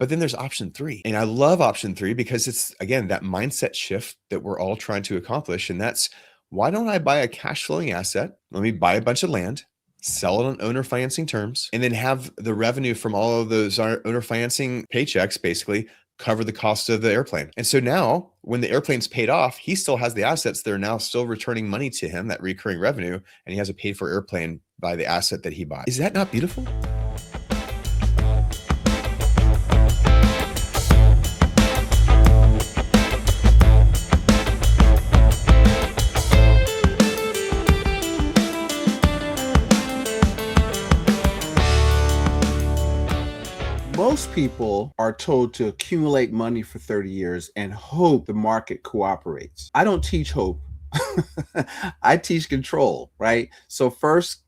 But then there's option three. And I love option three because it's, again, that mindset shift that we're all trying to accomplish. And that's, why don't I buy a cash flowing asset? Let me buy a bunch of land, sell it on owner financing terms, and then have the revenue from all of those owner financing paychecks basically cover the cost of the airplane. And so now when the airplane's paid off, he still has the assets that are now still returning money to him, that recurring revenue, and he has a paid for airplane by the asset that he buys. Is that not beautiful? Most people are told to accumulate money for 30 years and hope the market cooperates. I don't teach hope. I teach control, right? So first,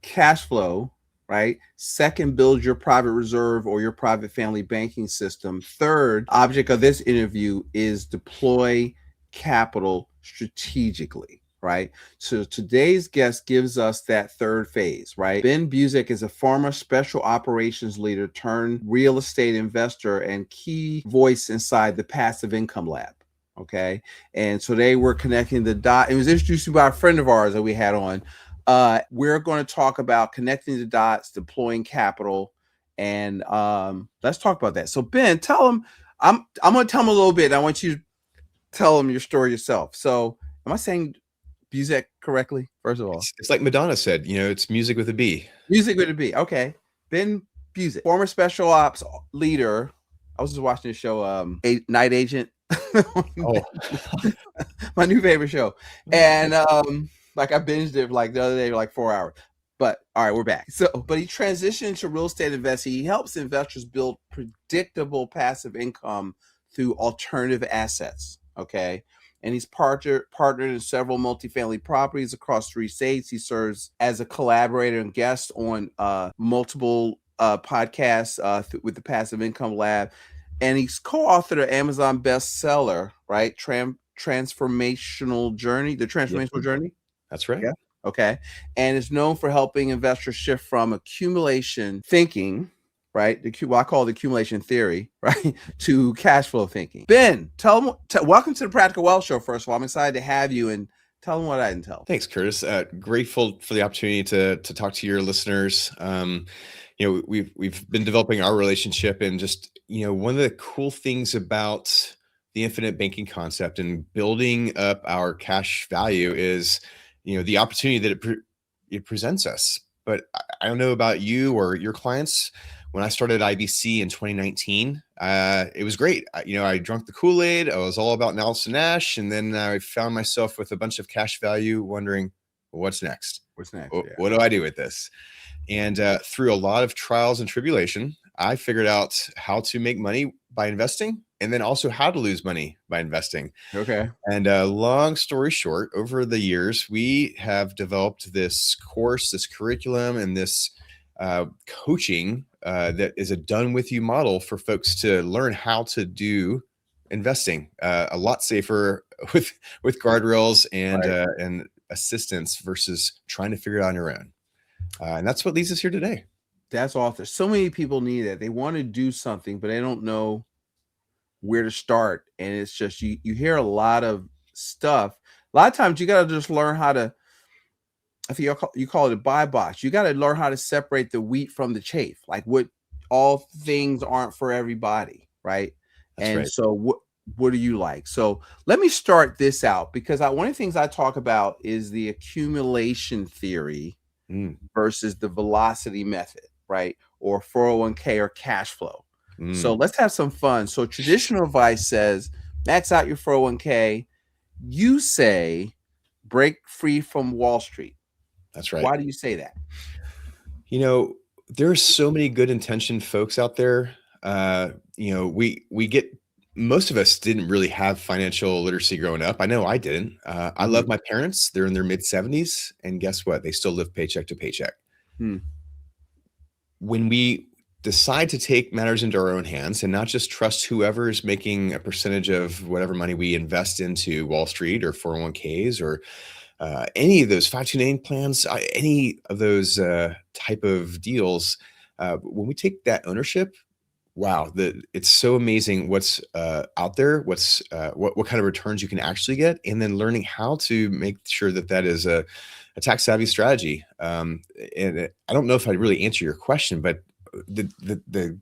cash flow, right? Second, build your private reserve or your private family banking system. Third, object of this interview is deploy capital strategically. Right. So today's guest gives us that third phase, right? Ben Buzek is a former special operations leader turned real estate investor and key voice inside the Passive Income Lab. Okay. And so they were connecting the dot. It was introduced by a friend of ours that we had on. We're going to talk about connecting the dots, deploying capital, and let's talk about that. So Ben, tell him, I'm going to tell him a little bit. I want you to tell him your story yourself. So am I saying Buzek correctly? First of all, it's like Madonna said, it's music with a B. Music with a B. Okay. Ben Buzek, former special ops leader. I was just watching the show, Night Agent. Oh, my new favorite show. And like I binged it like the other day, like 4 hours. But all right, we're back. But he transitioned to real estate investing. He helps investors build predictable passive income through alternative assets. Okay. And he's partnered in several multifamily properties across 3 states. He serves as a collaborator and guest on multiple podcasts with the Passive Income Lab. And he's co-authored an Amazon bestseller, right? Transformational Journey, The Transformational Journey. That's right. Yeah. Okay. And is known for helping investors shift from accumulation thinking, right? What I call the accumulation theory, right? To cash flow thinking. Ben, welcome to the Practical Wealth Show. First of all, I'm excited to have you, and tell them what I didn't tell. Thanks, Curtis. Grateful for the opportunity to talk to your listeners. We've been developing our relationship, and just, one of the cool things about the infinite banking concept and building up our cash value is, the opportunity that it presents us. But I don't know about you or your clients. When I started IBC in 2019, it was great. I drank the Kool-Aid. I was all about Nelson Nash. And then I found myself with a bunch of cash value wondering, what's next? What's next? What do I do with this? And through a lot of trials and tribulation, I figured out how to make money by investing, and then also how to lose money by investing. Okay. And long story short, over the years, we have developed this course, this curriculum, and this coaching that is a done with you model for folks to learn how to do investing a lot safer with guardrails and assistance versus trying to figure it out on your own. And that's what leads us here today. That's awesome. So many people need that. They want to do something, but they don't know where to start. And it's just, you hear a lot of stuff. A lot of times you got to just learn how to, if you call it a buy box, you got to learn how to separate the wheat from the chaff. Like, what all things aren't for everybody, right? That's and right. So what do you like? So let me start this out, because one of the things I talk about is the accumulation theory versus the velocity method, right? Or 401k or cash flow. So let's have some fun. So traditional advice says max out your 401k. You say break free from Wall Street. That's right. Why do you say that? There's so many good intentioned folks out there. We get, most of us didn't really have financial literacy growing up. I know I didn't. I love my parents. They're in their mid 70s, and guess what? They still live paycheck to paycheck. When we decide to take matters into our own hands and not just trust whoever is making a percentage of whatever money we invest into Wall Street or 401ks or any of those 529 plans, any of those type of deals, when we take that ownership, Wow, it's so amazing what's out there, what kind of returns you can actually get, and then learning how to make sure that that is a tax savvy strategy. I don't know if I really answer your question, but the the the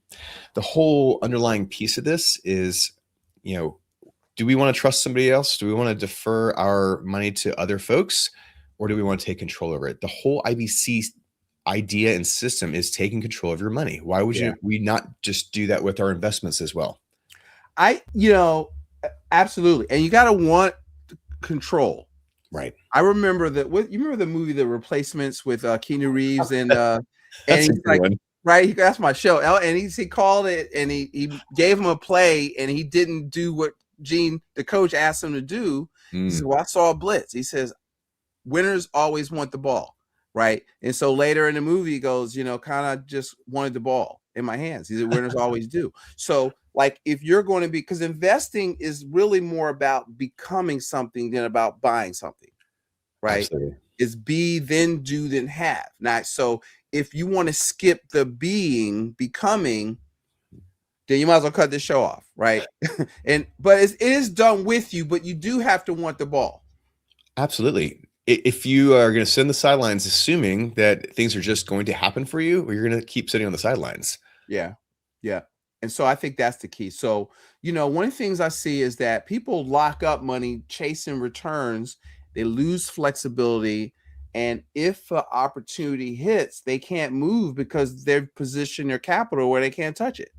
the whole underlying piece of this is, you know, do we want to trust somebody else? Do we want to defer our money to other folks, or do we want to take control over it? The whole IBC idea and system is taking control of your money. Why would Yeah. we not just do that with our investments as well? You know, absolutely. And you got to want control. Right. I remember that. What you remember the movie The Replacements with Keanu Reeves and That's a he's good like, one. right? That's my show. And he called it and he gave him a play and he didn't do what Gene, the coach, asked him to do. He says, Mm, "Well, I saw a blitz." He says, "Winners always want the ball, right?" And so later in the movie, he goes, kind of just wanted the ball in my hands. He said, "Winners always do." So, like, if you're going to be, because investing is really more about becoming something than about buying something, right? absolutely. Is be, then do, then have. Now, so if you want to skip the being, becoming, then you might as well cut this show off, right? But it is done with you, but you do have to want the ball. Absolutely. If you are going to sit on the sidelines assuming that things are just going to happen for you, or you're going to keep sitting on the sidelines. Yeah. Yeah. And so I think that's the key. So, one of the things I see is that people lock up money chasing returns, they lose flexibility. And if an opportunity hits, they can't move because they've positioned their capital where they can't touch it.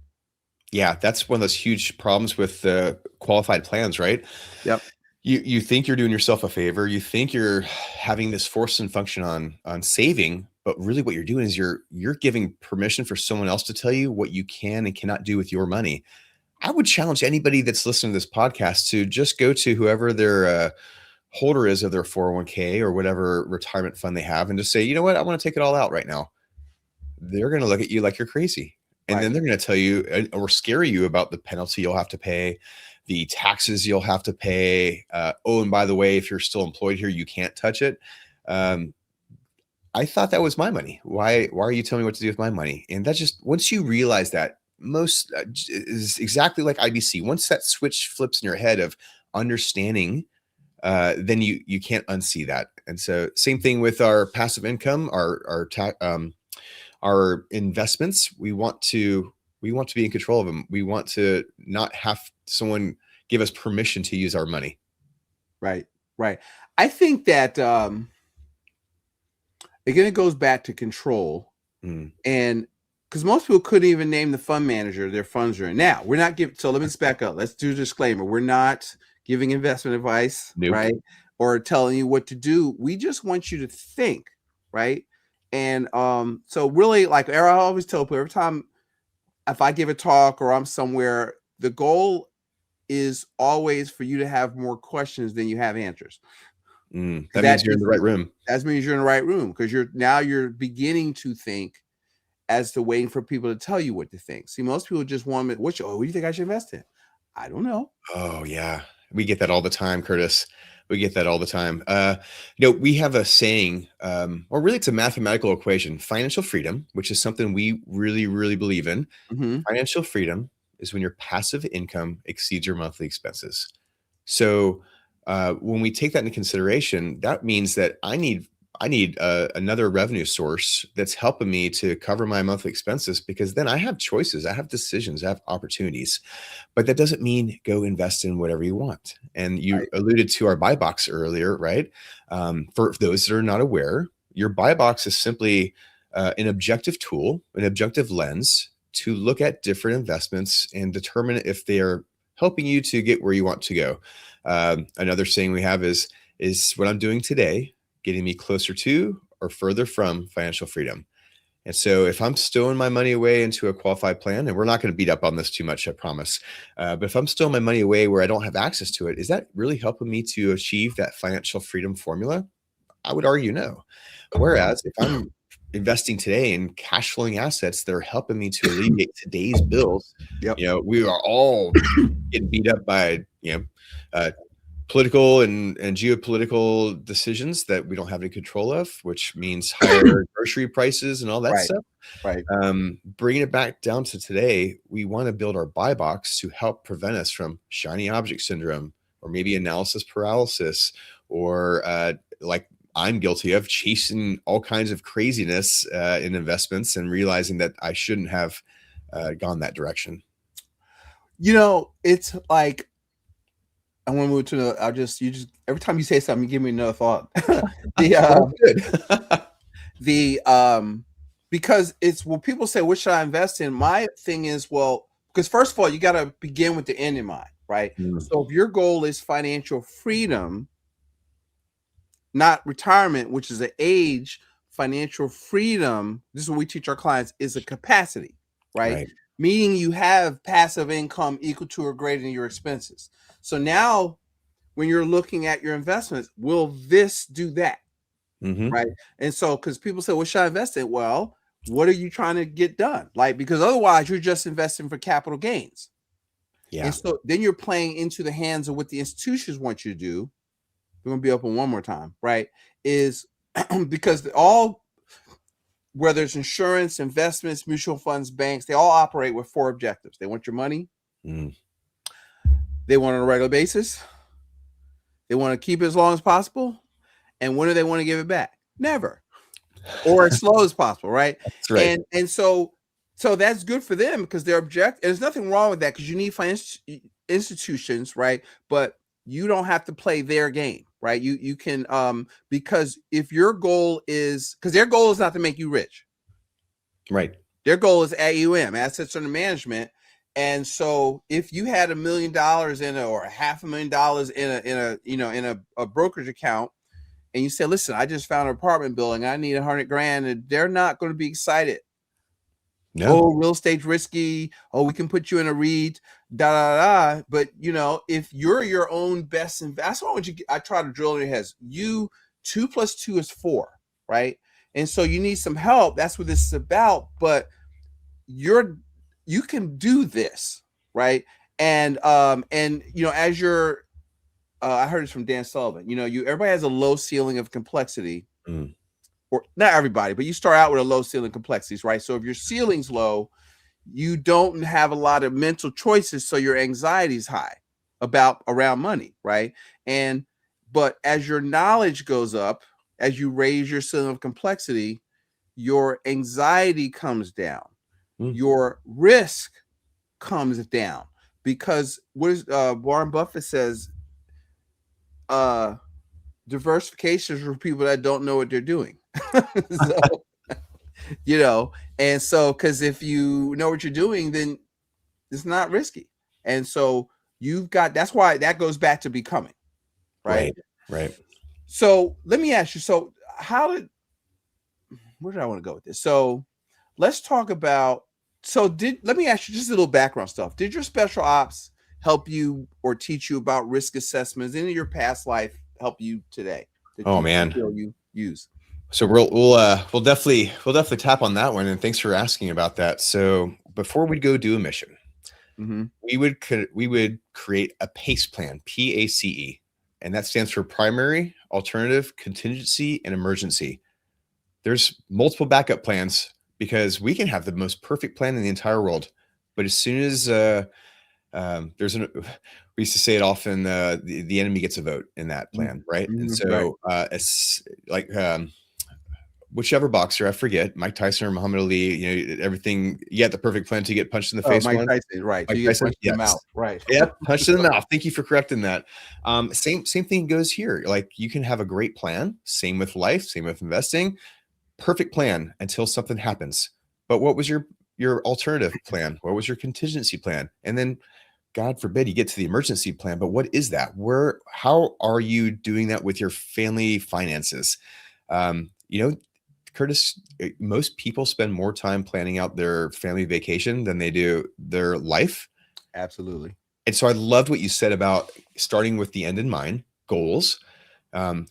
Yeah, that's one of those huge problems with the qualified plans, right? Yep. You think you're doing yourself a favor. You think you're having this force and function on saving, but really what you're doing is you're giving permission for someone else to tell you what you can and cannot do with your money. I would challenge anybody that's listening to this podcast to just go to whoever their holder is of their 401k or whatever retirement fund they have and just say, you know what, I want to take it all out right now. They're going to look at you like you're crazy. And Right. then they're going to tell you or scare you about the penalty you'll have to pay, the taxes you'll have to pay. Oh, and by the way, if you're still employed here, you can't touch it. Um, I thought that was my money. Why are you telling me what to do with my money? And that's just once you realize that most is exactly like IBC. Once that switch flips in your head of understanding, then you can't unsee that. And so same thing with our passive income, our investments. We want to be in control of them. We want to not have someone give us permission to use our money. Right. Right. I think that again, it goes back to control. Mm, And because most people couldn't even name the fund manager their funds are in. Now, we're not giving, so let me just back up. Let's do a disclaimer. We're not giving investment advice, nope. right? Or telling you what to do. We just want you to think, right? And so really, like I always tell people every time if I give a talk or I'm somewhere, the goal is always for you to have more questions than you have answers. That means you're in the right room. That means you're in the right room because you're beginning to think as to waiting for people to tell you what to think. See, most people just want me, what do you think I should invest in? I don't know. Oh yeah. We get that all the time, Curtis. We get that all the time. We have a saying, or really it's a mathematical equation, financial freedom, which is something we really, really believe in. Mhm. Financial freedom is when your passive income exceeds your monthly expenses. So when we take that into consideration, that means that I need another revenue source that's helping me to cover my monthly expenses because then I have choices, I have decisions, I have opportunities. But that doesn't mean go invest in whatever you want. And you Right. alluded to our buy box earlier, right? For those that are not aware, your buy box is simply an objective tool, an objective lens to look at different investments and determine if they are helping you to get where you want to go. Another saying we have is what I'm doing today getting me closer to or further from financial freedom. And so if I'm stowing my money away into a qualified plan, and we're not going to beat up on this too much, I promise. But if I'm stowing my money away where I don't have access to it, is that really helping me to achieve that financial freedom formula? I would argue no. Whereas if I'm investing today in cash flowing assets that are helping me to alleviate today's bills, Yep. we are all getting beat up by, uh, political and geopolitical decisions that we don't have any control of, which means higher grocery prices and all that Right. stuff. Right. Bringing it back down to today, we want to build our buy box to help prevent us from shiny object syndrome, or maybe analysis paralysis, or like I'm guilty of, chasing all kinds of craziness in investments and realizing that I shouldn't have gone that direction. It's like, I want to move to the, every time you say something, you give me another thought. Because it's, well, people say, what should I invest in? My thing is, well, because first of all, you got to begin with the end in mind, right? So if your goal is financial freedom, not retirement, which is an age, financial freedom, this is what we teach our clients, is a capacity, right? Meaning you have passive income equal to or greater than your expenses. So now when you're looking at your investments, will this do that? Right. And so, because people say, what should I invest in? Well, what are you trying to get done? Like, because otherwise you're just investing for capital gains. Yeah. And so then you're playing into the hands of what the institutions want you to do. We're going to be open one more time, right? Is because whether it's insurance, investments, mutual funds, banks, they all operate with 4 objectives. They want your money. They want it on a regular basis. They want to keep it as long as possible. And when do they want to give it back? Never. Or as slow as possible, right? That's right. And so that's good for them because they're and there's nothing wrong with that, because you need financial institutions, right? But you don't have to play their game, right? You can because if your goal is, because their goal is not to make you rich. Right. Their goal is AUM, assets under management. And so if you had $1 million or $500,000 in a brokerage account, and you say, listen, I just found an apartment building, I need $100,000, and they're not going to be excited. No. Oh, real estate's risky. Oh, we can put you in a REIT, But if you're your own best investor, I try to drill in your heads. 2 + 2 is 4, right? And so you need some help. That's what this is about. But you can do this, right? And as you're I heard this from Dan Sullivan. Everybody has a low ceiling of complexity, or not everybody, but you start out with a low ceiling complexities, right? So if your ceiling's low, you don't have a lot of mental choices, so your anxiety is high around money, right? But as your knowledge goes up, as you raise your ceiling of complexity, your anxiety comes down, your risk comes down, because what is Warren Buffett says, diversification is for people that don't know what they're doing. And so, because if you know what you're doing, then it's not risky. And so that's why that goes back to becoming, right? So let me ask you, so where did I want to go with this? So let's talk about, let me ask you just a little background stuff. Did your special ops help you or teach you about risk assessments? Any of your past life help you today? You use? So we'll definitely tap on that one, and thanks for asking about that. So before we go do a mission, we would create a PACE plan, PACE, and that stands for primary, alternative, contingency, and emergency. There's multiple backup plans, because we can have the most perfect plan in the entire world, but as soon as we used to say it often, the enemy gets a vote in that plan, right? And so it's like whichever boxer, I forget, Mike Tyson or Muhammad Ali, everything, you got the perfect plan to get punched in the face. Mike Tyson, right? Mike Tyson, punched in the mouth, right? Yeah, punched in the mouth. Thank you for correcting that. Same thing goes here. Like, you can have a great plan. Same with life. Same with investing. Perfect plan until something happens. But what was your alternative plan? What was your contingency plan? And then, God forbid, you get to the emergency plan. But what is that? How are you doing that with your family finances? Curtis, most people spend more time planning out their family vacation than they do their life. Absolutely. And so I loved what you said about starting with the end in mind, goals,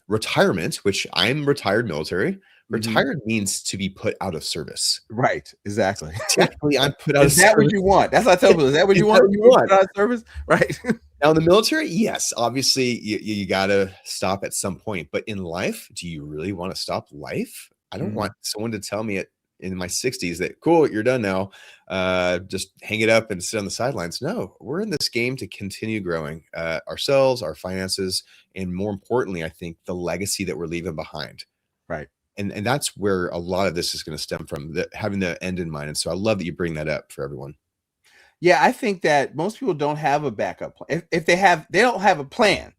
retirement, which I'm retired military, Mhm. Retired means to be put out of service. Right, exactly. Technically, I'm put out of Is that what service. you want? That's what I tell people, "Is that what Is you that want? what you You want want? put out of service?" Right? Now, in the military, yes, obviously you got to stop at some point. But in life, do you really want to stop life? I don't want Mhm. someone to tell me in my 60s that, cool, you're done now. Just hang it up and sit on the sidelines. No, we're in this game to continue growing ourselves, our finances, and more importantly, I think the legacy that we're leaving behind. Right. And that's where a lot of this is going to stem from, having the end in mind. And so I love that you bring that up for everyone. Yeah, I think that most people don't have a backup plan. If they don't have a plan,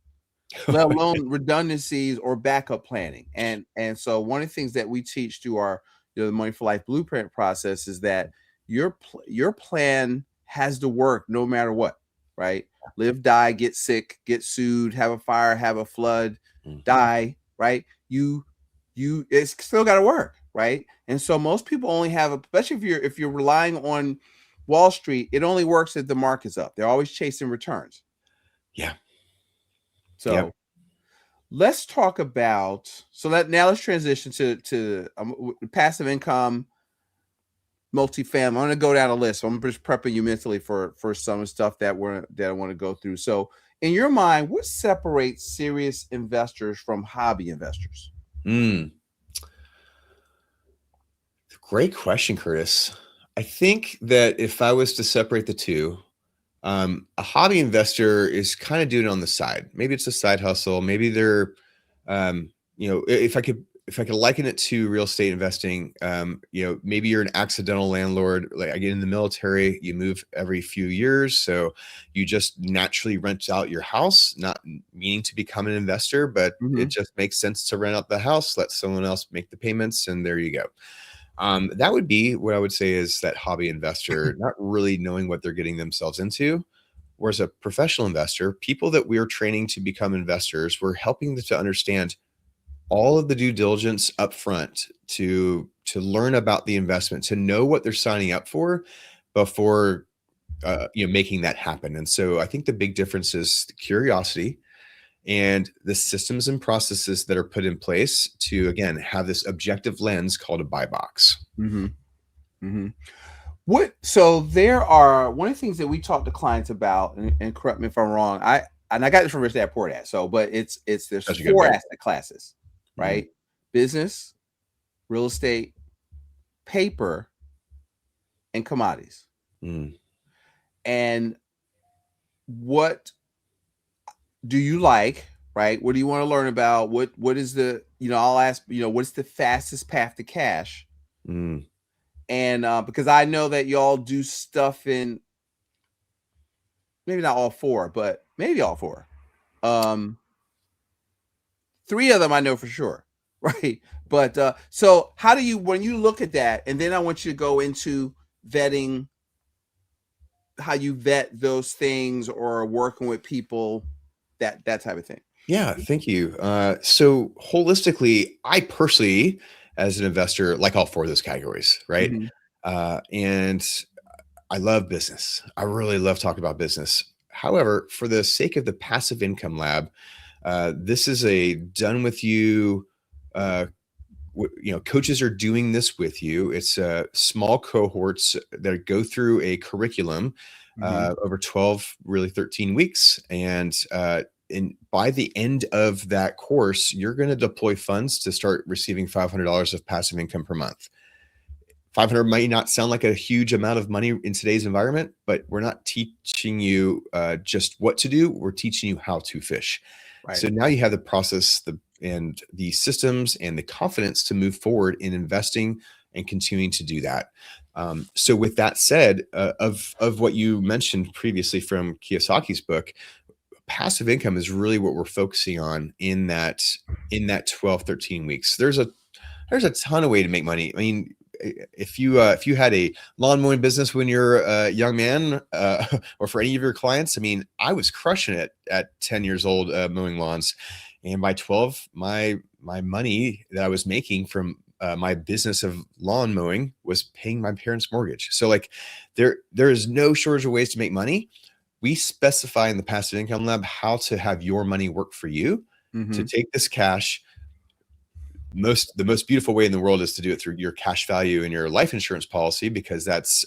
let alone redundancies or backup planning. And so one of the things that we teach through our the Money for Life blueprint process is that your plan has to work no matter what, right? Live, die, get sick, get sued, have a fire, have a flood, Mhm. die, right? You it's still got to work, right? And so most people only have especially if you're relying on Wall Street, it only works if the market's up. They're always chasing returns. Yeah. Yep. So let's talk about now let's transition to passive income, multifamily. I'm going to go down a list. So I'm just prepping you mentally for some stuff that I want to go through. So, in your mind, what separates serious investors from hobby investors? Mm. Great question, Curtis. I think that if I was to separate the two, a hobby investor is kind of doing it on the side. Maybe it's a side hustle. Maybe they're, if I could liken it to real estate investing, maybe you're an accidental landlord. Like I get in the military, you move every few years, so you just naturally rent out your house, not meaning to become an investor, but it Mhm. just makes sense to rent out the house, let someone else make the payments, and there you go. That would be what I would say is that hobby investor, not really knowing what they're getting themselves into. Whereas a professional investor, people that we're training to become investors, we're helping them to understand all of the due diligence up front to learn about the investment, to know what they're signing up for before making that happen. And so I think the big difference is curiosity and the systems and processes that are put in place to, again, have this objective lens called a buy box. Mhm. Mhm. So there are one of the things that we talk to clients about, and correct me if I'm wrong. I got this from Rich Dad Poor Dad. So, but there's Such a good four book. asset classes, Mm, right? Business, real estate, paper, and commodities. mm, And what do you like, right? What do you want to learn about? What is the, I'll ask, what's the fastest path to cash? mm. And because I know that y'all do stuff in maybe not all four, but maybe all four. Um, three of them I know for sure, right? But so how do you when you look at that, and then I want you to go into vetting how you vet those things or working with people, that type of thing. Yeah, thank you. So holistically, I personally, as an investor, like all four of those categories, right? Mhm. And I love business. I really love talking about business. However, for the sake of the passive income lab, this is a done with you. Uh, Coaches are doing this with you. It's small cohorts that go through a curriculum Mhm. over 12, really 13 weeks, and by the end of that course, you're going to deploy funds to start receiving $500 of passive income per month. 500 might not sound like a huge amount of money in today's environment, but we're not teaching you just what to do. We're teaching you how to fish. Right. So now you have the process, and the systems and the confidence to move forward in investing and continuing to do that. So with that said, of what you mentioned previously from Kiyosaki's book, passive income is really what we're focusing on in that 12, 13 weeks. There's a ton of way to make money. I mean, if you had a lawn mowing business when you're a young man, or for any of your clients, I mean, I was crushing it at 10 years old, mowing lawns, and by 12, my money that I was making from my business of lawn mowing was paying my parents' mortgage. So like, there is no shortage of ways to make money. We specify in the passive income lab how to have your money work for you, to Mhm. take this cash, the most beautiful way in the world is to do it through your cash value and your life insurance policy, because that's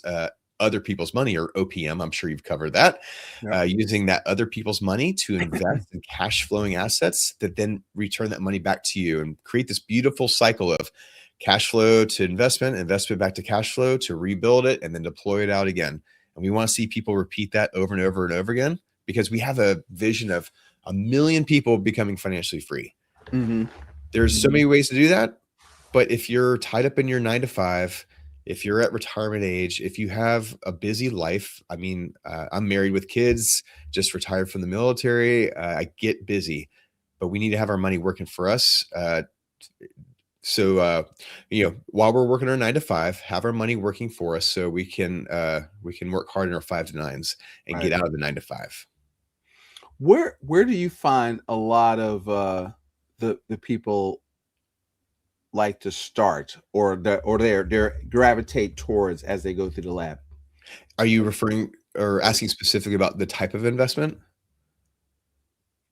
other people's money, or OPM. I'm sure you've covered that. Yep. Using that other people's money to invest in cash flowing assets that then return that money back to you and create this beautiful cycle of cash flow to investment, investment back to cash flow, to rebuild it, and then deploy it out again. And we want to see people repeat that over and over and over again, because we have a vision of 1 million people becoming financially free. Mm-hmm. There's so many ways to do that. But if you're tied up in your 9 to 5, if you're at retirement age, if you have a busy life, I mean, I'm married with kids, just retired from the military. I get busy, but we need to have our money working for us. So, while we're working our 9 to 5, have our money working for us, so we can work hard in our 5 to 9s and get out of the 9 to 5. Where do you find a lot of the people like to start, or they gravitate towards as they go through the lab? Are you referring or asking specifically about the type of investment?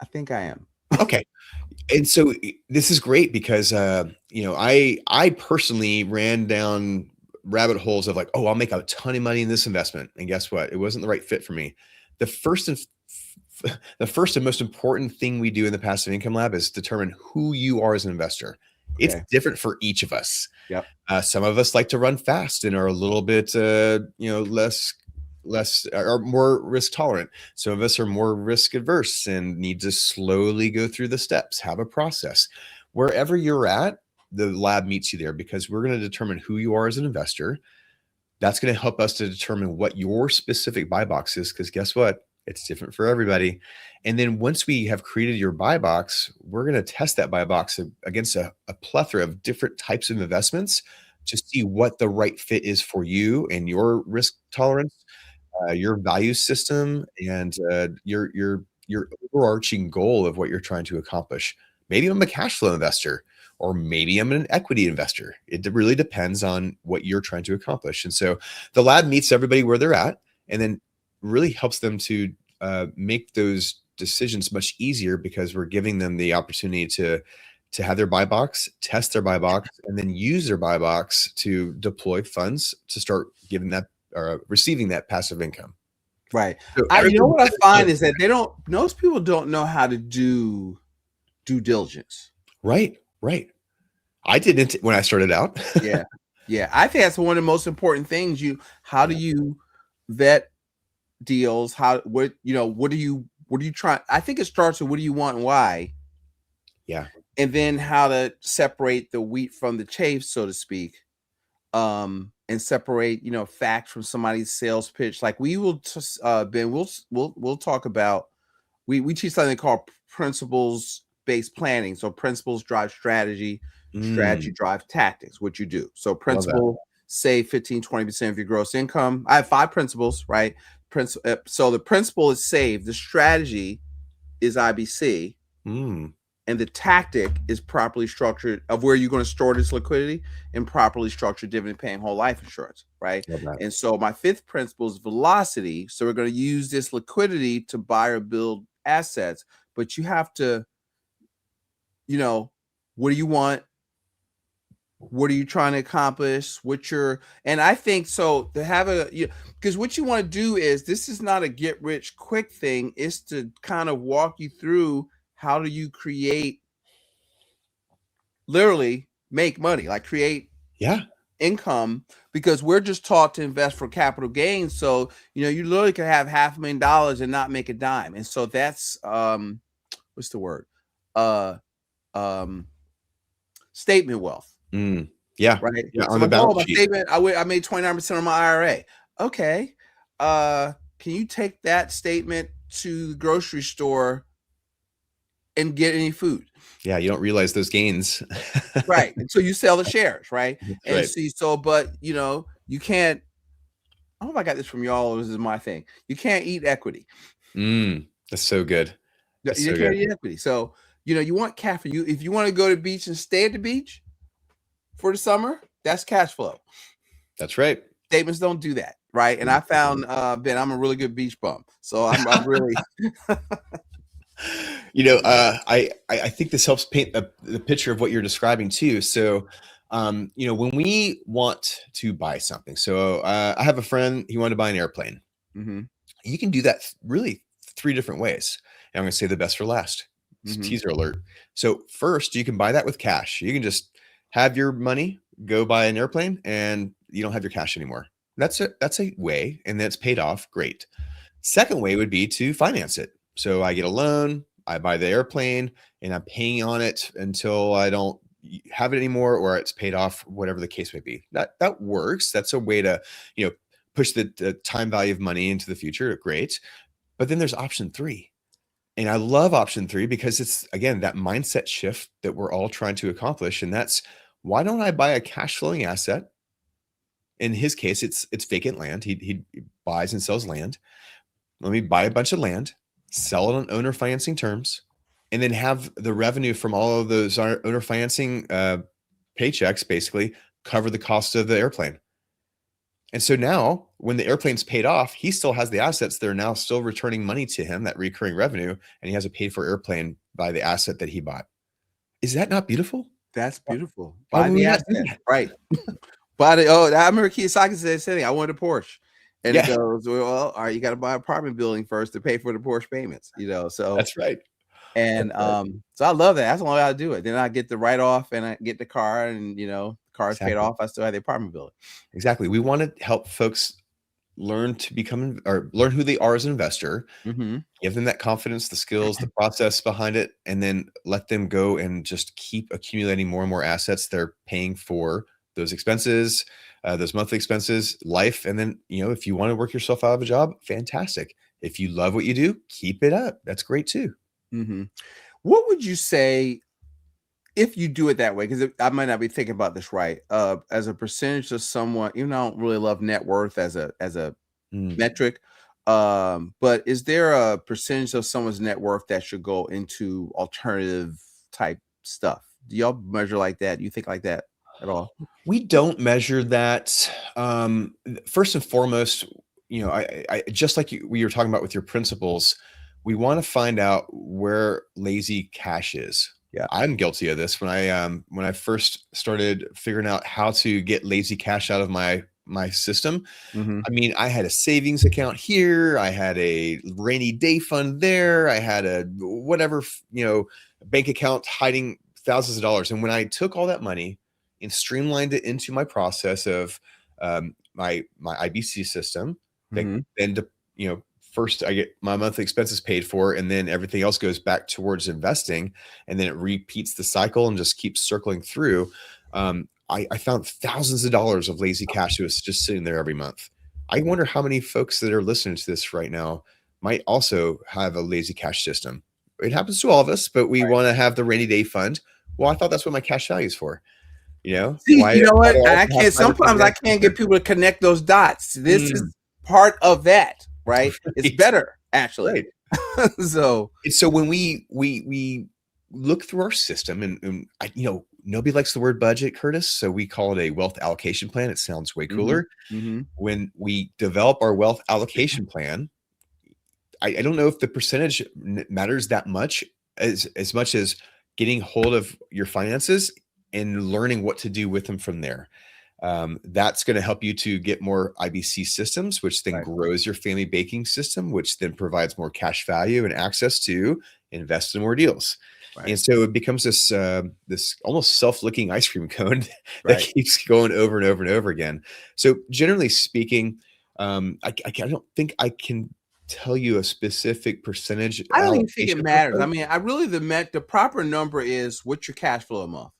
I think I am. Okay. And so this is great because, I personally ran down rabbit holes of like, oh, I'll make a ton of money in this investment. And guess what? It wasn't the right fit for me. The first and most important thing we do in the passive income lab is determine who you are as an investor. It's different for each of us. Yep. Some of us like to run fast and are a little bit, less or more risk tolerant. Some of us are more risk adverse and need to slowly go through the steps, have a process. Wherever you're at, the lab meets you there, because we're going to determine who you are as an investor. That's going to help us to determine what your specific buy box is, because guess what? It's different for everybody. And then once we have created your buy box, we're going to test that buy box against a plethora of different types of investments to see what the right fit is for you and your risk tolerance, your value system, and your overarching goal of what you're trying to accomplish. Maybe I'm a cash flow investor, or maybe I'm an equity investor. It really depends on what you're trying to accomplish. And so the lab meets everybody where they're at, and then really helps them to make those decisions much easier, because we're giving them the opportunity to have their buy box, test their buy box, and then use their buy box to deploy funds to start giving that or receiving that passive income. Right. So what I find is that most people don't know how to do due diligence. Right. I didn't when I started out. Yeah. I think that's one of the most important things. How do you vet deals? What do you try? I think it starts with what do you want and why. Yeah. And then how to separate the wheat from the chaff, so to speak. And separate, facts from somebody's sales pitch. Like we will, Ben, we'll talk about, we teach something called principles-based planning. So principles drive strategy, strategy drives tactics, what you do. So principle, save 15-20% of your gross income. I have 5 principles, right? So the principle is save. The strategy is IBC. And the tactic is properly structured of where you're going to store this liquidity, and properly structured dividend paying whole life insurance, right? And so my 5th principle is velocity. So we're going to use this liquidity to buy or build assets, but you have to, what do you want? What are you trying to accomplish? And I think so to have because what you want to do is, this is not a get rich quick thing. It's to kind of walk you through, how do you literally make money, like create income, because we're just taught to invest for capital gains. So, you literally can have $500,000 and not make a dime. And so that's, what's the word? Statement wealth. Yeah. Right. Yeah, on the balance sheet. Statement, I made 29% on my IRA. Okay. Can you take that statement to the grocery store and get any food? Yeah, you don't realize those gains. Right. And so you sell the shares, right? And right. see, but you can't, I don't know if I got this from y'all, or this is my thing. You can't eat equity. That's so good. You can't eat equity. So, you want cash. If you want to go to the beach and stay at the beach for the summer, that's cash flow. That's right. Statements don't do that, right? And I found, Ben, I'm a really good beach bum. So I'm really I think this helps paint the picture of what you're describing too. So, when we want to buy something, so I have a friend, he wanted to buy an airplane. Mm-hmm. You can do that really three different ways. And I'm going to say the best for last. Mm-hmm. Teaser alert. So first, you can buy that with cash. You can just have your money, go buy an airplane, and you don't have your cash anymore. That's a way, and that's paid off. Great. Second way would be to finance it. So I get a loan, I buy the airplane, and I'm paying on it until I don't have it anymore or it's paid off, whatever the case may be. That works. That's a way to, you know, push the time value of money into the future. Great. But then there's option three. And I love option three because it's, again, that mindset shift that we're all trying to accomplish. And that's, why don't I buy a cash flowing asset? In his case, it's vacant land. He buys and sells land. Let me buy a bunch of land, sell it on owner financing terms, and then have the revenue from all of those owner financing paychecks basically cover the cost of the airplane. And so now when the airplane's paid off, he still has the assets that are now still returning money to him, that recurring revenue, and he has a paid for airplane by the asset that he bought. Is that not beautiful? That's beautiful. Why Buy would the we not do asset, that? right? Buy the. Oh, I remember Kiyosaki said something. I wanted a Porsche, and it Yeah, goes, well, all right, you got to buy an apartment building first to pay for the Porsche payments. So that's right. and That's right. so I love that. That's the only way I do it. Then I get the write off, and I get the car, and the car's paid Exactly. off. I still have the apartment building. Exactly. We want to help folks learn to become or learn who they are as an investor, Mm-hmm. give them that confidence, the skills, the process behind it, and then let them go and just keep accumulating more and more assets. They're paying for those expenses, those monthly expenses, life. And then, if you want to work yourself out of a job, fantastic. If you love what you do, keep it up. That's great too. Mm-hmm. What would you say if you do it that way? Because I might not be thinking about this right. As a percentage of someone, I don't really love net worth as a Mm. metric. But is there a percentage of someone's net worth that should go into alternative type stuff? Do y'all measure like that? Do you think like that at all? We don't measure that. First and foremost, I just like we were talking about with your principles, we want to find out where lazy cash is. Yeah. I'm guilty of this. When I first started figuring out how to get lazy cash out of my system, Mm-hmm. I mean, I had a savings account here, I had a rainy day fund there, I had a whatever, bank account hiding thousands of dollars. And when I took all that money and streamlined it into my process of my IBC system, that Mm-hmm. then first I get my monthly expenses paid for, and then everything else goes back towards investing, and then it repeats the cycle and just keeps circling through. I found thousands of dollars of lazy cash that was just sitting there every month. I wonder how many folks that are listening to this right now might also have a lazy cash system. It happens to all of us, but we want to have the rainy day fund. Well, I thought that's what my cash value is for. See, you know Why what? do I I also have can't. five or 10 Sometimes I grand can't there? get people to connect those dots. This is Mm, part of that, right? It's right, better actually. right. So And so when we look through our system, and nobody likes the word budget, Curtis, so we call it a wealth allocation plan. It sounds way mhm, cooler. mhm, When we develop our wealth allocation plan, I don't know if the percentage matters that much, as much as getting hold of your finances and learning what to do with them from there. That's going to help you to get more IBC systems, which then right, grows your family banking system, which then provides more cash value and access to invest in more deals. right, And so it becomes this almost self-licking ice cream cone that right. keeps going over and over and over again. So generally speaking, I don't think I can tell you a specific percentage I don't even think it allocation per matters. I se. mean, I really the proper number is what's your cash flow a month.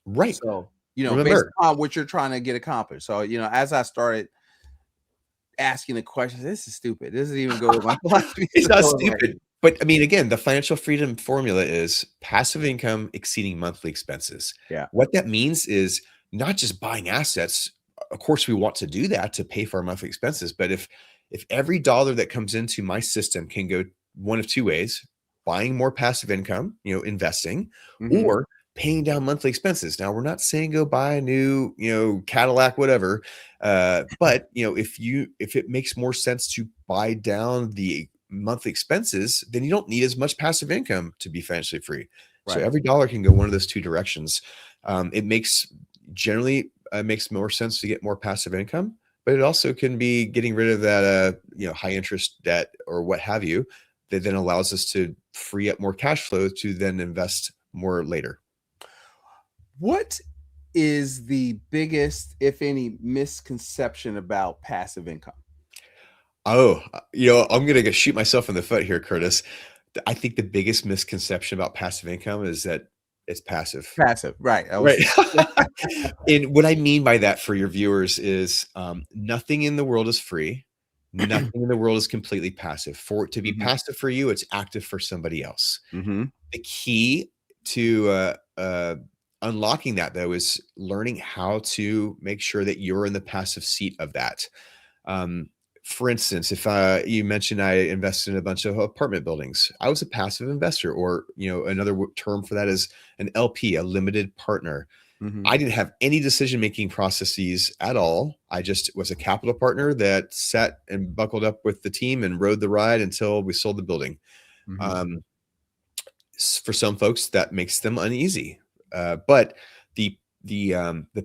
Right. So, based Remember, upon what you're trying to get accomplished. So, as I started asking the questions, this is stupid. This doesn't even go with my philosophy. it's So not I was like, stupid. But I mean, again, the financial freedom formula is passive income exceeding monthly expenses. yeah. What that means is not just buying assets. Of course, we want to do that to pay for our monthly expenses. But if every dollar that comes into my system can go one of two ways, buying more passive income, investing, Mhm. or paying down monthly expenses. Now, we're not saying go buy a new, Cadillac, whatever. But if it makes more sense to buy down the monthly expenses, then you don't need as much passive income to be financially free. So Right. every dollar can go one of those two directions. It generally makes more sense to get more passive income, but it also can be getting rid of that, high interest debt or what have you, that then allows us to free up more cash flow to then invest more later. What is the biggest, if any, misconception about passive income? Oh, I'm going to shoot myself in the foot here, Curtis. I think the biggest misconception about passive income is that it's passive. Passive, right? Right. And what I mean by that for your viewers is nothing in the world is free. Nothing in the world is completely passive. For it to be passive for you, it's active for somebody else. The key to unlocking that, though, is learning how to make sure that you're in the passive seat of that. For instance, if you mentioned I invested in a bunch of apartment buildings, I was a passive investor, or another term for that is an LP, a limited partner. I didn't have any decision-making processes at all. I just was a capital partner that sat and buckled up with the team and rode the ride until we sold the building. For some folks, that makes them uneasy. But the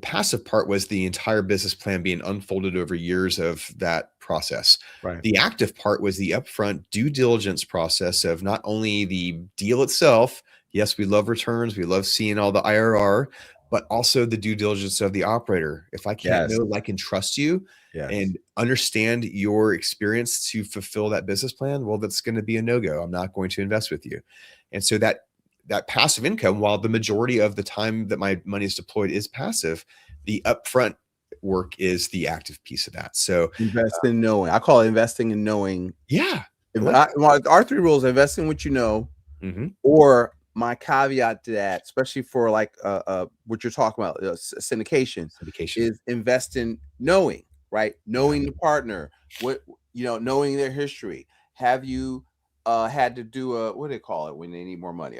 passive part was the entire business plan being unfolded over years of that process. Right. The active part was the upfront due diligence process of not only the deal itself. Yes, we love returns. We love seeing all the IRR, but also the due diligence of the operator. If I can't know, like, and trust you and understand your experience to fulfill that business plan, well, that's going to be a no-go. I'm not going to invest with you. And so that passive income, while the majority of the time that my money is deployed is passive, the upfront work is the active piece of that. So invest in knowing. I call it investing in knowing. Yeah. Our three rules: invest in what you know, or my caveat to that, especially for like what you're talking about, syndication, is invest in knowing, right? Knowing the partner, knowing their history. Have you had to do what do they call it when they need more money?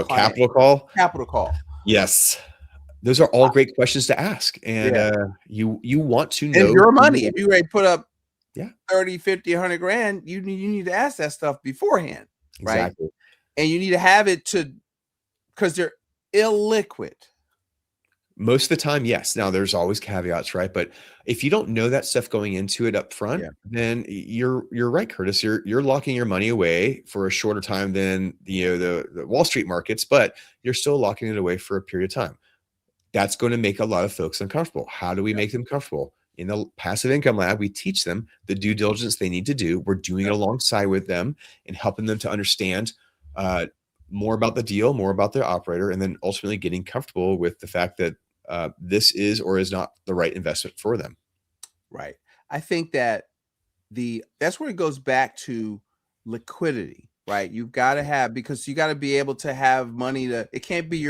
Capital call? Capital call. Yes. Those are all great questions to ask. And you want to know. And your money. If you ready to put up 30, 50, 100 grand, you need to ask that stuff beforehand. Exactly. Right? And you need to have it because they're illiquid. Most of the time, yes. Now, there's always caveats, right? But if you don't know that stuff going into it up front, then you're right, Curtis. You're locking your money away for a shorter time than the Wall Street markets, but you're still locking it away for a period of time. That's going to make a lot of folks uncomfortable. How do we make them comfortable? In the passive income lab, we teach them the due diligence they need to do. We're doing it alongside with them and helping them to understand more about the deal, more about their operator, and then ultimately getting comfortable with the fact that this is or is not the right investment for them. Right. I think that that's where it goes back to liquidity, right? You've got to have, because you got to be able to have money it can't be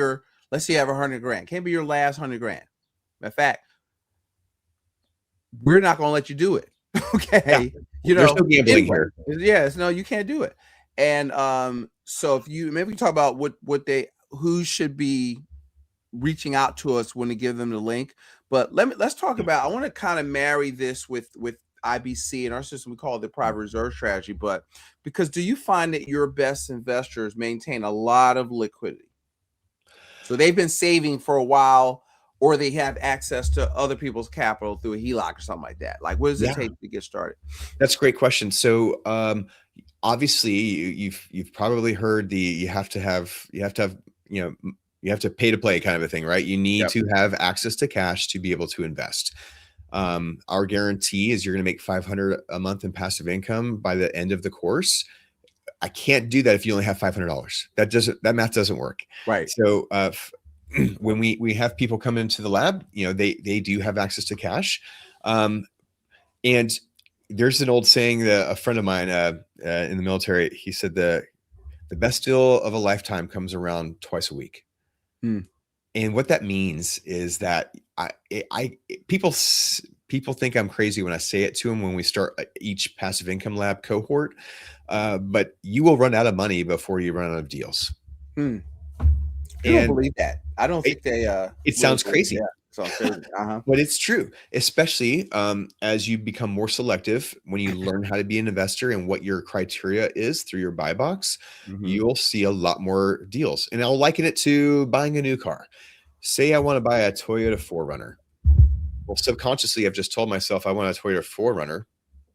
let's say you have 100 grand. It can't be your last 100 grand. In fact, we're not going to let you do it. Okay. There's no gambling here. Yes. No, you can't do it. And so if maybe we talk about who should be reaching out to us when to give them the link. But let's talk about, I want to kind of marry this with IBC. In our system, we call it the private reserve strategy. But because do you find that your best investors maintain a lot of liquidity? So they've been saving for a while, or they have access to other people's capital through a HELOC or something like that. Like, what does it take to get started? That's a great question. So obviously you've probably heard you have to pay to play kind of a thing, right? You need to have access to cash to be able to invest. Our guarantee is you're going to make $500 a month in passive income by the end of the course. I can't do that if you only have $500. That math doesn't work. Right. So when we have people come into the lab, they do have access to cash. And there's an old saying that a friend of mine in the military, he said the best deal of a lifetime comes around twice a week. And what that means is that people think I'm crazy when I say it to them when we start each passive income lab cohort, but you will run out of money before you run out of deals. I don't believe that. I don't think they. It sounds crazy. So 30, But it's true, especially as you become more selective, when you learn how to be an investor and what your criteria is through your buy box, Mm-hmm. you'll see a lot more deals. And I'll liken it to buying a new car. Say I want to buy a Toyota 4Runner. Well, subconsciously, I've just told myself I want a Toyota 4Runner.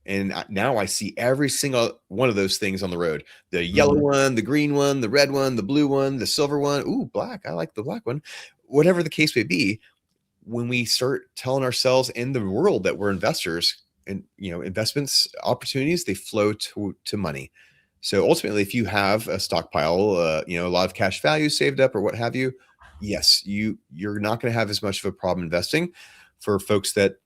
And now I see every single one of those things on the road. The yellow Mm-hmm. one, the green one, the red one, the blue one, the silver one. Ooh, black. I like the black one. Whatever the case may be, when we start telling ourselves in the world that we're investors and investments opportunities, they flow to money. So ultimately, if you have a stockpile, a lot of cash value saved up or what have you, yes, you're not going to have as much of a problem investing. For folks that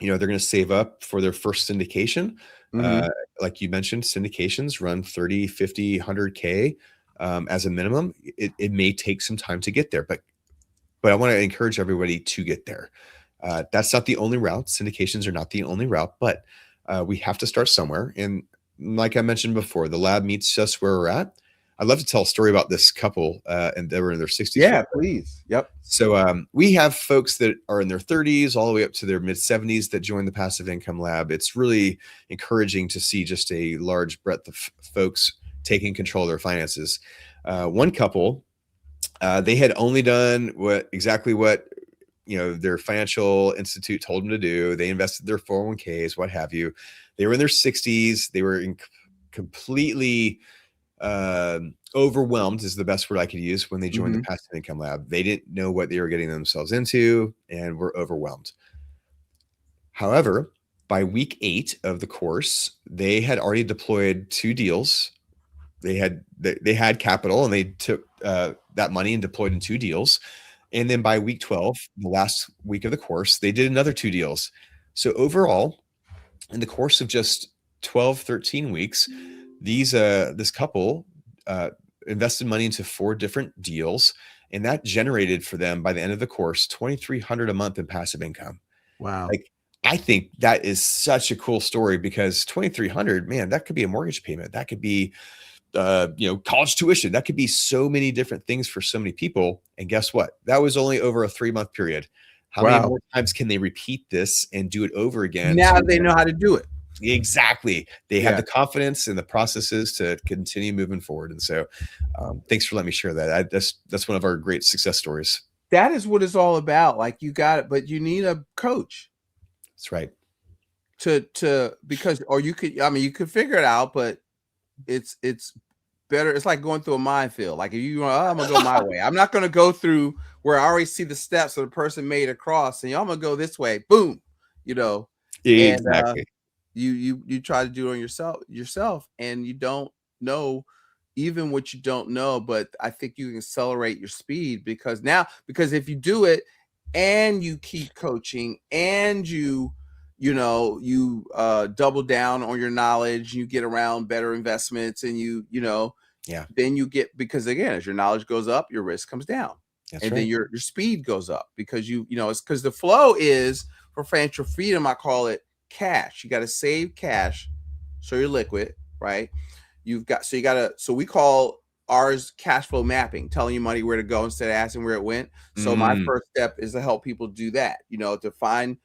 they're going to save up for their first syndication. Mm-hmm. Like you mentioned, syndications run 30, 50, 100K as a minimum. It may take some time to get there, but I want to encourage everybody to get there. That's not the only route. Syndications are not the only route, but we have to start somewhere. And like I mentioned before, the lab meets us where we're at. I'd love to tell a story about this couple, and they were in their 60s. Yeah, please. Yep. So we have folks that are in their 30s all the way up to their mid 70s that join the Passive Income Lab. It's really encouraging to see just a large breadth of folks taking control of their finances. One couple, they had only done exactly what their financial institute told them to do. They invested their 401ks, what have you. They were in their 60s. They were completely overwhelmed is the best word I could use when they joined Mm-hmm. the Passive Income Lab. They didn't know what they were getting themselves into and were overwhelmed. However, by week 8 of the course, they had already deployed 2 deals. They had capital, and they took that money and deployed in 2 deals. And then by week 12, the last week of the course, they did another 2 deals. So overall, in the course of just 12, 13 weeks, this couple invested money into 4 different deals, and that generated for them by the end of the course $2,300 a month in passive income. Wow. Like, I think that is such a cool story, because 2,300, man, that could be a mortgage payment, that could be college tuition, that could be so many different things for so many people. And guess what? That was only over a 3-month period. How many more times can they repeat this and do it over again? Now they know how to do it. Exactly. They have Yeah. the confidence and the processes to continue moving forward. And so thanks for letting me share that. That's one of our great success stories. That is what it's all about. Like, you got it, but you need a coach That's right. because, or you could figure it out, but it's better. It's like going through a minefield. Like, if you I'm gonna go my way, I'm not gonna go through where I already see the steps of the person made across, and I'm gonna go this way. Boom, Exactly. And you try to do it on yourself, and you don't know even what you don't know. But I think you can accelerate your speed because if you do it and you keep coaching and you double down on your knowledge, you get around better investments, and then you get, because again, as your knowledge goes up, your risk comes down. That's and right. then your speed goes up, because it's because the flow is for financial freedom. I call it cash. You got to save cash so you're liquid, right? So we call ours cash flow mapping, telling you money where to go instead of asking where it went. So my first step is to help people do that, to find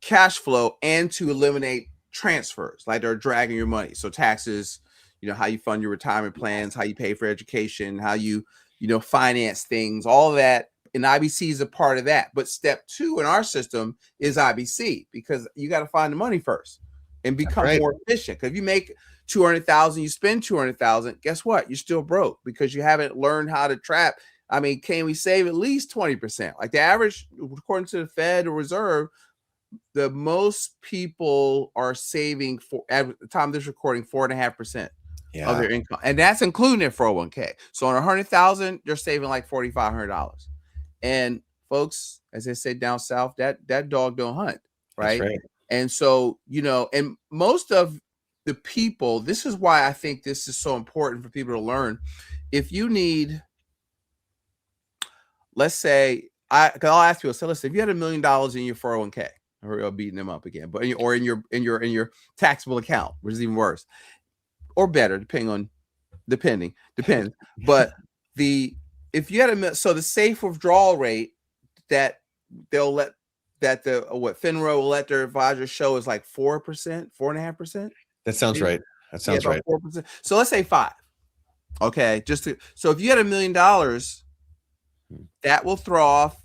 cash flow and to eliminate transfers, like they're dragging your money. So taxes, how you fund your retirement plans, how you pay for education, how you finance things, all of that. And IBC is a part of that. But step 2 in our system is IBC, because you got to find the money first and become more efficient. Because if you make 200,000, you spend 200,000, guess what? You're still broke because you haven't learned how to trap. I mean, can we save at least 20%? Like the average, according to the Fed or Reserve, the most people are saving, for at the time of this recording, 4.5% of their income, and that's including their 401k. So on 100,000, they're saving like $4,500. And folks, as they say down south, that dog don't hunt, right? That's right. And so and most of the people, this is why I think this is so important for people to learn. If you need, let's say, I'll ask you, so listen, if you had $1 million in your 401k, or beating them up again, but or in your taxable account, which is even worse or better, depends. But if you had so the safe withdrawal rate that they'll let that the what FINRA will let their advisors show is like 4%, 4.5%. That sounds right. That Yeah, sounds about right. 4%. So let's say 5. Okay, so if you had $1 million, that will throw off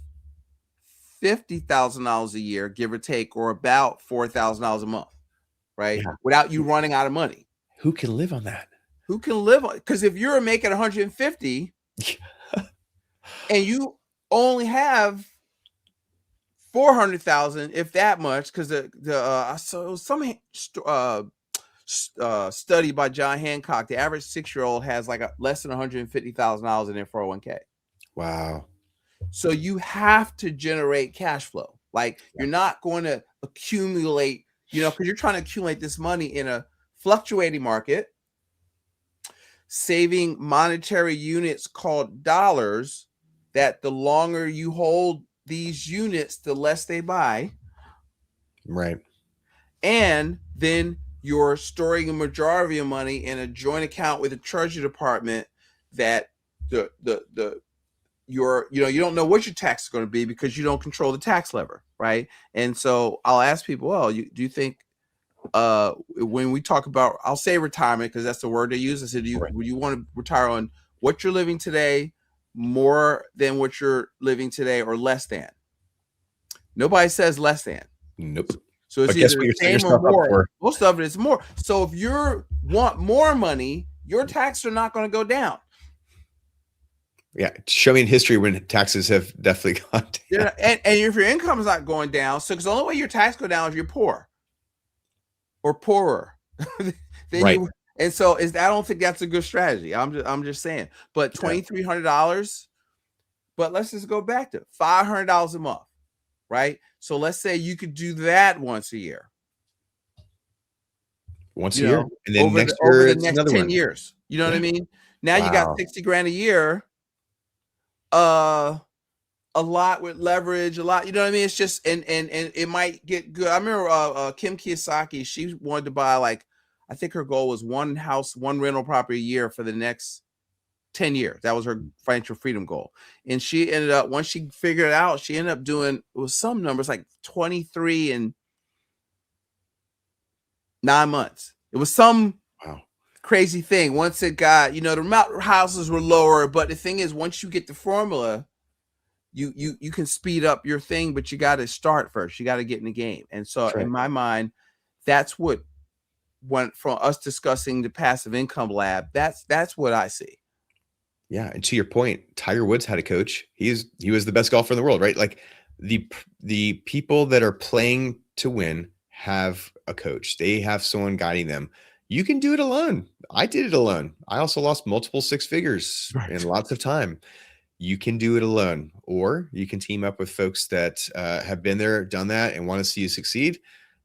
$50,000 a year, give or take, or about $4,000 a month, right? Yeah. Without you running out of money. Who can live on that? Who can live on? Because if you're making 150 and you only have 400,000, if that much, because I saw some study by John Hancock, the average 6-year-old has like less than $150,000 in their 401k. Wow. So you have to generate cash flow. Like you're not going to accumulate, because you're trying to accumulate this money in a fluctuating market, saving monetary units called dollars, that the longer you hold these units, the less they buy. Right. And then you're storing a majority of money in a joint account with the Treasury Department that you don't know what your tax is going to be because you don't control the tax lever, right? And so I'll ask people, well, do you think when we talk about, I'll say retirement because that's the word they use. I said, would you want to retire on what you're living today, more than what you're living today, or less than? Nobody says less than. Nope. So it's either the same or more. Most of it is more. So if you want more money, your taxes are not going to go down. Yeah, show me in history when taxes have definitely gone down. And if your income is not going down, so because the only way your tax go down is if you're poor or poorer. Right. And so I don't think that's a good strategy. I'm just saying. But $2,300. But let's just go back to $500 a month, right? So let's say you could do that once a year. Once a year, and then over the next 10 years. You know what I mean? Now you got $60,000 a year. A lot with leverage, a lot, you know what I mean? It's just, and it might get good. I remember Kim Kiyosaki, she wanted to buy, like, I think her goal was one house, one rental property a year for the next 10 years. That was her financial freedom goal. And she ended up, once she figured it out, she ended up doing, it was some numbers like 23 in 9 months. It was some crazy thing. Once it got, the amount of houses were lower, but the thing is, once you get the formula, you can speed up your thing, but you got to start first. You got to get in the game. And so in my mind, that's what went from us discussing the passive income lab. That's what I see. Yeah. And to your point, Tiger Woods had a coach. He was the best golfer in the world, right? Like the people that are playing to win have a coach. They have someone guiding them. You can do it alone. I did it alone. I also lost multiple 6 figures in lots of time. You can do it alone, or you can team up with folks that have been there, done that, and want to see you succeed,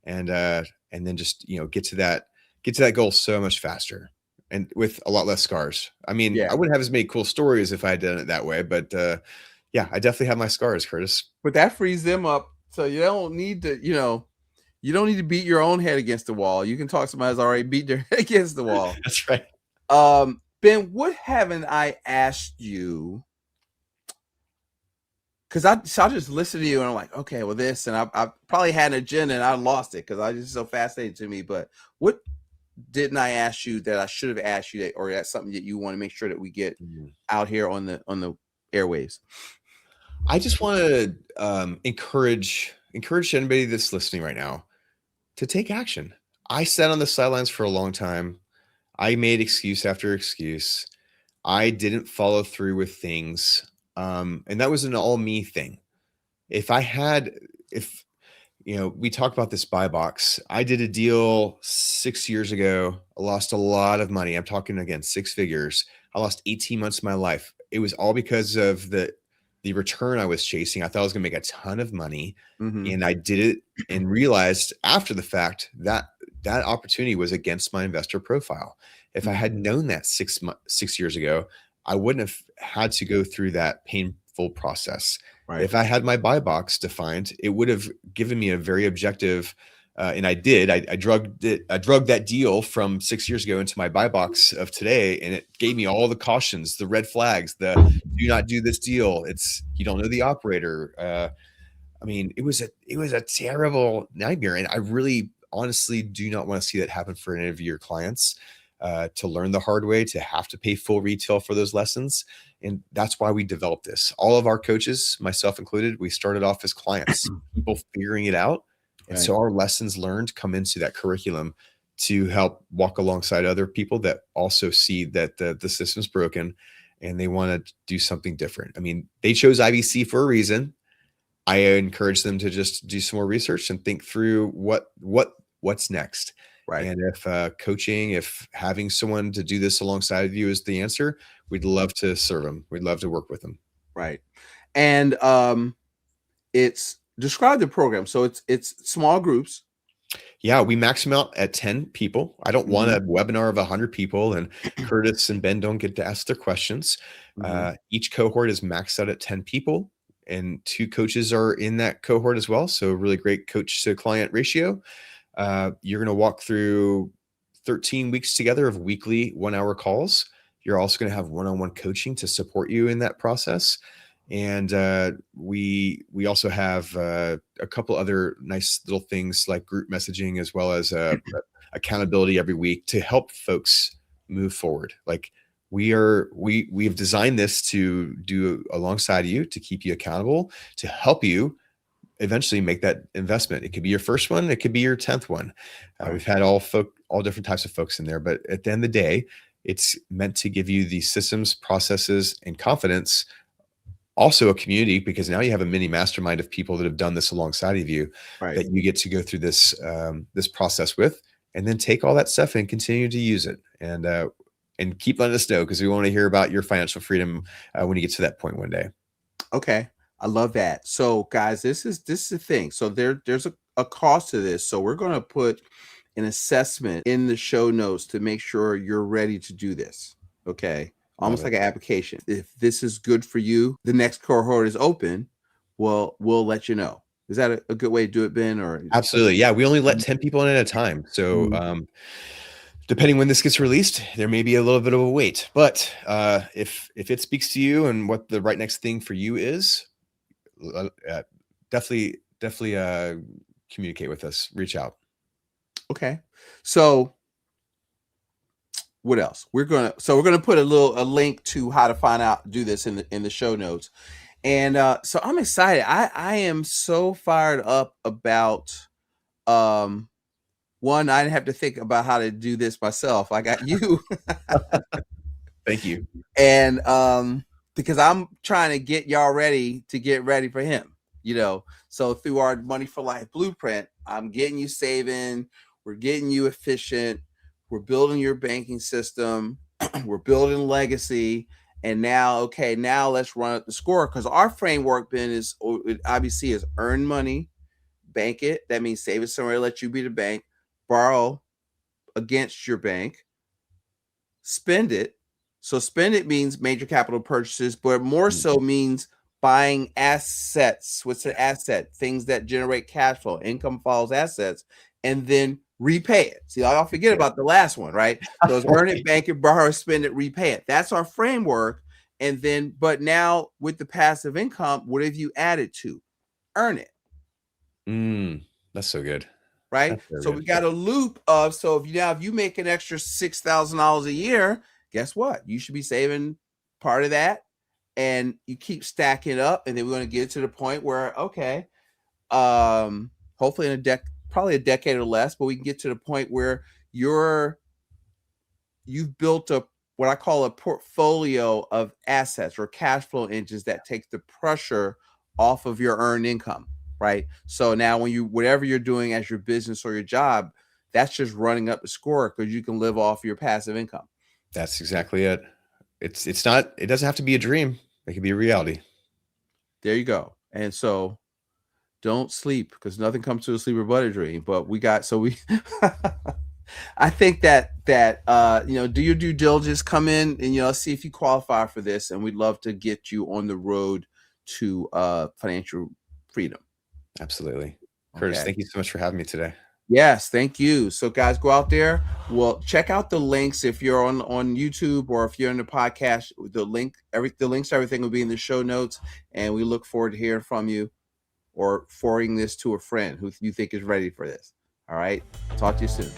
and then just get to that goal so much faster and with a lot less scars. I mean, I wouldn't have as many cool stories if I had done it that way, but yeah, I definitely have my scars, Curtis. But that frees them up, so you don't need to, you don't need to beat your own head against the wall. You can talk to somebody who's already beat their head against the wall. That's right. Ben, what haven't I asked you? Because I just listen to you and I'm like, okay, well, this, and I probably had an agenda and I lost it because I just so fascinating to me. But what didn't I ask you that I should have asked you, or that's something that you want to make sure that we get out here on the airwaves? I just want to encourage anybody that's listening right now to take action. I sat on the sidelines for a long time. I made excuse after excuse. I didn't follow through with things. And that was an all me thing. If we talk about this buy box, I did a deal 6 years ago. I lost a lot of money. I'm talking again, 6 figures. I lost 18 months of my life. It was all because of the return I was chasing. I thought I was gonna make a ton of money, and I did it and realized after the fact that that opportunity was against my investor profile. If I had known that 6 years ago, I wouldn't have had to go through that painful process. Right. If I had my buy box defined, it would have given me a very objective And I did. I drugged it. I drugged that deal from 6 years ago into my buy box of today, and it gave me all the cautions, the red flags, the do not do this deal. It's you don't know the operator. I mean, it was a terrible nightmare, and I really, honestly, do not want to see that happen for any of your clients. To learn the hard way, to have to pay full retail for those lessons, and that's why we developed this. All of our coaches, myself included, we started off as clients, people figuring it out. And Right. so our lessons learned come into that curriculum to help walk alongside other people that also see that the system's broken and they want to do something different. I mean, they chose IBC for a reason. I encourage them to just do some more research and think through what's next. Right. And if coaching, if having someone to do this alongside of you is the answer, we'd love to serve them. We'd love to work with them. Right. And it's describe the program. So it's small groups. Yeah, we max them out at 10 people. I don't want a webinar of 100 people, and Curtis and Ben don't get to ask their questions. Each cohort is maxed out at 10 people, and 2 coaches are in that cohort as well. So really great coach to client ratio. You're going to walk through 13 weeks together of weekly 1-hour calls. You're also going to have one-on-one coaching to support you in that process. And we also have a couple other nice little things like group messaging, as well as accountability every week to help folks move forward. Like we've designed this to do alongside you, to keep you accountable, to help you eventually make that investment. It could be your first one. It could be your 10th one. We've had all different types of folks in there, but at the end of the day, it's meant to give you the systems, processes, and confidence. Also a community, because now you have a mini mastermind of people that have done this alongside of you, that you get to go through this this process with, and then take all that stuff and continue to use it, and keep letting us know, because we want to hear about your financial freedom when you get to that point one day. Okay, I love that. So guys, this is the thing. So there's a cost to this. So we're going to put an assessment in the show notes to make sure you're ready to do this. Okay. Almost like an application. If this is good for you, the next cohort is open. Well, we'll let you know. Is that a good way to do it, Ben? Or Absolutely. Yeah. We only let 10 people in at a time. So depending when this gets released, there may be a little bit of a wait. But if it speaks to you and what the right next thing for you is, definitely communicate with us. Reach out. Okay. So what else? We're gonna put a link to how to find out, do this in the show notes. And so I'm excited. I am so fired up about one, I didn't have to think about how to do this myself. I got you. Thank you. And because I'm trying to get y'all ready to get ready for him, so through our Money for Life blueprint, I'm getting you saving, we're getting you efficient, we're building your banking system, we're building legacy. And now let's run up the score, because our framework, Ben, is IBC is earn money, bank it. That means save it somewhere, let you be the bank, borrow against your bank, spend it. So spend it means major capital purchases, but more so means buying assets. What's an asset? Things that generate cash flow. Income follows assets, and then repay it. See, I'll forget about the last one, right? So it's earn it, bank it, borrow, spend it, repay it. That's our framework. And then, but now with the passive income, what have you added to? Earn it. That's so good. Right? So we got a loop of, so if you make an extra $6,000 a year, guess what? You should be saving part of that, and you keep stacking up. And then we're going to get to the point where, okay, hopefully in probably a decade or less, but we can get to the point where you've built what I call a portfolio of assets or cash flow engines that take the pressure off of your earned income. Right. So now whatever you're doing as your business or your job, that's just running up the score, because you can live off your passive income. That's exactly it. It doesn't have to be a dream. It can be a reality. There you go. And so don't sleep, because nothing comes to a sleeper but a dream. But I think that do your due diligence, come in and see if you qualify for this, and we'd love to get you on the road to financial freedom. Absolutely. Curtis, thank you so much for having me today. Yes, thank you. So guys, go out there. Well, check out the links if you're on YouTube or if you're in the podcast. The links to everything will be in the show notes, and we look forward to hearing from you or forwarding this to a friend who you think is ready for this. All right. Talk to you soon.